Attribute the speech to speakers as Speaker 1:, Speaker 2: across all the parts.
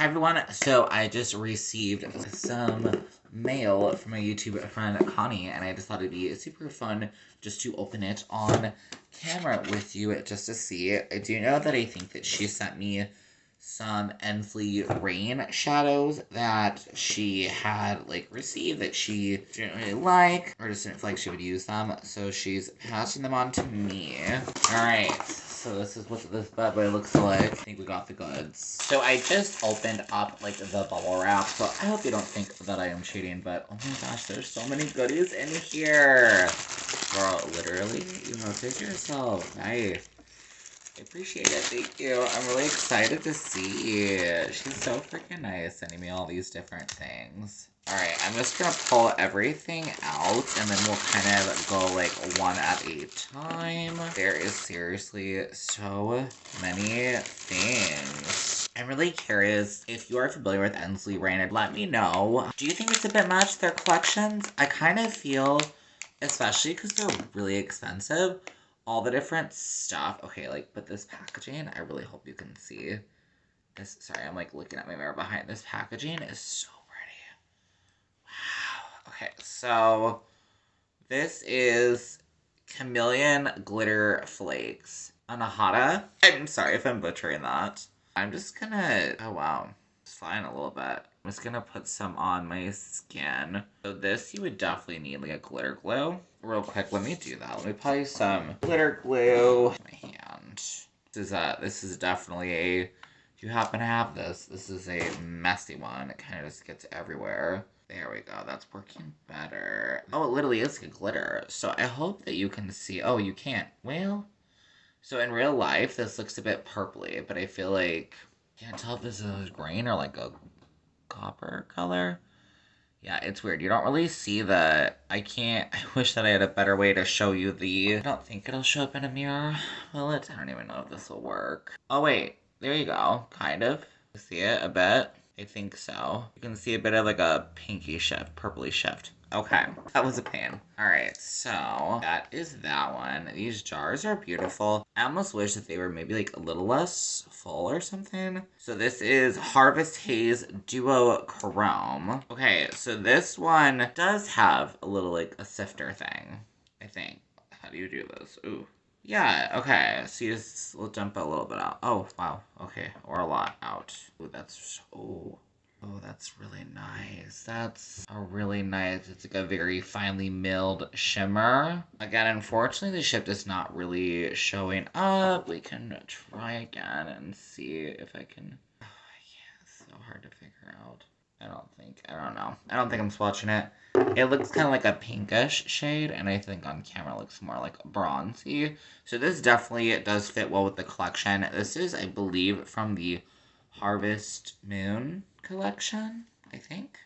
Speaker 1: Hi everyone, so I just received some mail from my YouTube friend Connie, and I just thought it'd be super fun just to open it on camera with you just to see. I do know that I think that she sent me some Ensley Reign shadows that she had received that she didn't really like or just didn't feel like she would use them, so she's passing them on to me. Alright, so this is what this bad boy looks like. I think we got the goods. So I just opened up the bubble wrap, so I hope you don't think that I am cheating, but oh my gosh, there's so many goodies in here. Girl, literally, you have to take yourself. Nice. I appreciate it, thank you. I'm really excited to see. She's so freaking nice sending me all these different things. Alright, I'm just gonna pull everything out and then we'll kind of go one at a time. There is seriously so many things. I'm really curious if you are familiar with Ensley Reign. Let me know. Do you think it's a bit much, their collections? I kind of feel, especially because they're really expensive, all the different stuff. Okay, but this packaging, I really hope you can see this. Sorry, I'm looking at my mirror behind. This packaging is so pretty. Wow. Okay, so this is Chameleon Glitter Flakes Anahata. I'm sorry if I'm butchering that. I'm just gonna, oh wow, it's flying a little bit. I'm just gonna put some on my skin. So this, you would definitely need a glitter glue. Real quick, let me do that. Let me apply some glitter glue on my hand. This is definitely a, if you happen to have this is a messy one. It kind of just gets everywhere. There we go, that's working better. Oh, it literally is glitter. So I hope that you can see, oh, you can't. Well, so in real life, this looks a bit purpley, but I feel like, can't tell if this is green or a copper color. Yeah, it's weird. You don't really see the, I wish that I had a better way to show you I don't think it'll show up in a mirror. Well, I don't even know if this will work. Oh wait, there you go, kind of. You see it a bit? I think so. You can see a bit of a pinky shift, purpley shift. Okay, that was a pain. Alright, so that is that one. These jars are beautiful. I almost wish that they were maybe a little less full or something. So this is Harvest Haze Duo Chrome. Okay, so this one does have a little a sifter thing, I think. How do you do this? Ooh. Yeah, okay, so you just, we'll dump a little bit out. Oh, wow, okay, or a lot out. Ooh, that's so... Oh, that's really nice. That's a really nice, it's a very finely milled shimmer. Again, unfortunately, the shift is not really showing up. We can try again and see if I can... Oh, yeah, it's so hard to figure out. I don't know. I don't think I'm swatching it. It looks kind of like a pinkish shade, and I think on camera it looks more bronzy. So this definitely does fit well with the collection. This is, I believe, from the Harvest Moon collection, I think.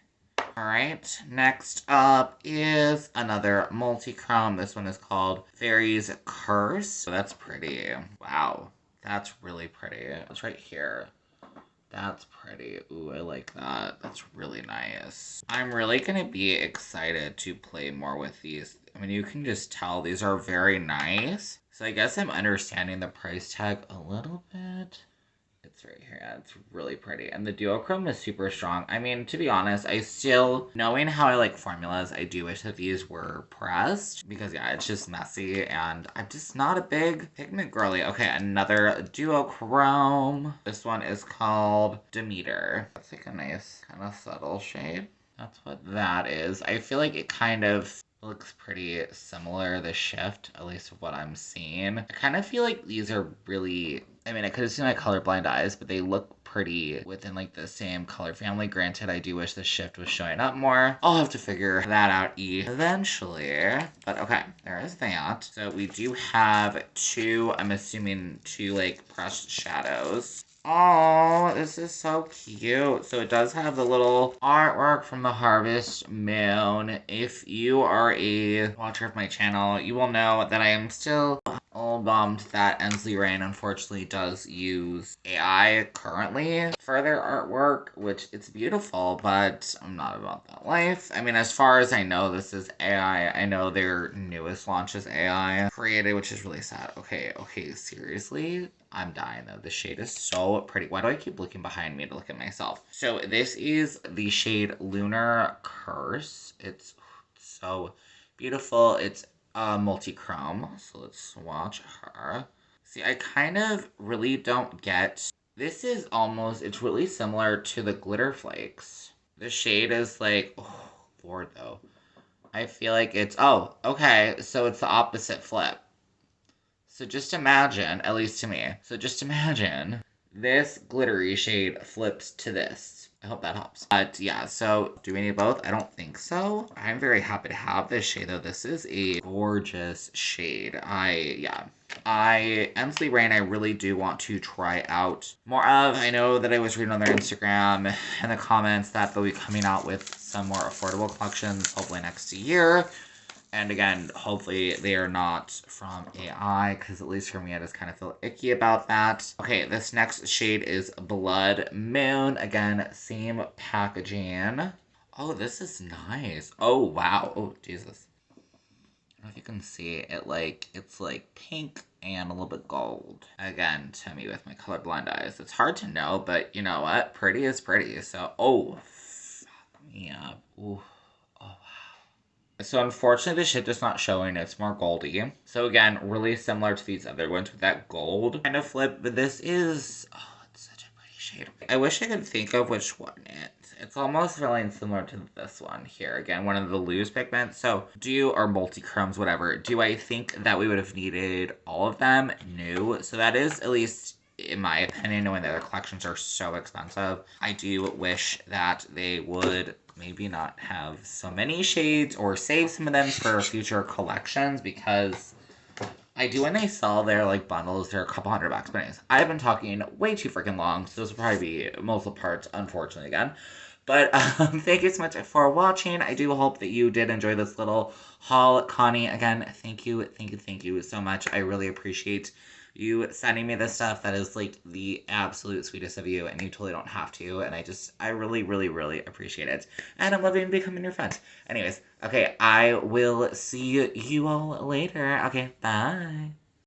Speaker 1: Alright, next up is another multi-chrome. This one is called Fairy's Curse. So that's pretty. Wow, that's really pretty. It's right here. That's pretty. Ooh, I like that. That's really nice. I'm really gonna be excited to play more with these. I mean, you can just tell these are very nice. So I guess I'm understanding the price tag a little bit. It's right here. Yeah, it's really pretty. And the duochrome is super strong. I mean, to be honest, I still, knowing how I like formulas, I do wish that these were pressed. Because, yeah, it's just messy. And I'm just not a big pigment girly. Okay, another duochrome. This one is called Demeter. That's a nice, kind of subtle shade. That's what that is. I feel like it kind of looks pretty similar, the shift, at least of what I'm seeing. I kind of feel like these are really... I mean, I could have seen my colorblind eyes, but they look pretty within the same color family. Granted, I do wish the shift was showing up more. I'll have to figure that out eventually. But okay, there is that. So we do have two, I'm assuming two pressed shadows. Oh, this is so cute. So it does have the little artwork from the Harvest Moon. If you are a watcher of my channel, you will know that I am still little bummed that Ensley Reign unfortunately does use AI currently for their artwork, which it's beautiful, but I'm not about that life. I mean, as far as I know, this is AI. I know their newest launch is AI created, which is really sad. Okay, seriously? I'm dying though. The shade is so pretty. Why do I keep looking behind me to look at myself? So this is the shade Lunar Curse. It's so beautiful. It's multi-chrome. So let's swatch her. See, I kind of really don't get... This is almost... It's really similar to the Glitter Flakes. The shade is like... Oh, Lord, though. I feel like it's... Oh, okay. So it's the opposite flip. So just imagine, at least to me, so just imagine this glittery shade flips to this. I hope that helps. But yeah, so do we need both? I don't think so. I'm very happy to have this shade though. This is a gorgeous shade. Ensley Reign, I really do want to try out more of. I know that I was reading on their Instagram in the comments that they'll be coming out with some more affordable collections hopefully next year. And again, hopefully they are not from AI, because at least for me, I just kind of feel icky about that. Okay, this next shade is Blood Moon. Again, same packaging. Oh, this is nice. Oh, wow. Oh, Jesus. I don't know if you can see it, it's like pink and a little bit gold. Again, to me with my colorblind eyes. It's hard to know, but you know what? Pretty is pretty. So, oh, yeah. Ooh. So unfortunately, the shade is not showing. It's more goldy. So again, really similar to these other ones with that gold kind of flip. But this is... Oh, it's such a pretty shade. I wish I could think of which one it's almost feeling similar to this one here. Again, one of the loose pigments. So or multi-chromes, whatever. Do I think that we would have needed all of them? No. So that is, at least in my opinion, knowing that their collections are so expensive, I do wish that they would maybe not have so many shades or save some of them for future collections, because I do when they sell their like bundles, they're a couple $100. But anyways, I've been talking way too freaking long, so this will probably be multiple parts, unfortunately, again. But thank you so much for watching. I do hope that you did enjoy this little haul. Connie, again, thank you so much. I really appreciate you sending me this stuff. That is like the absolute sweetest of you, and you totally don't have to. And I really, really, really appreciate it. And I'm loving becoming your friend. Anyways, okay, I will see you all later. Okay, bye.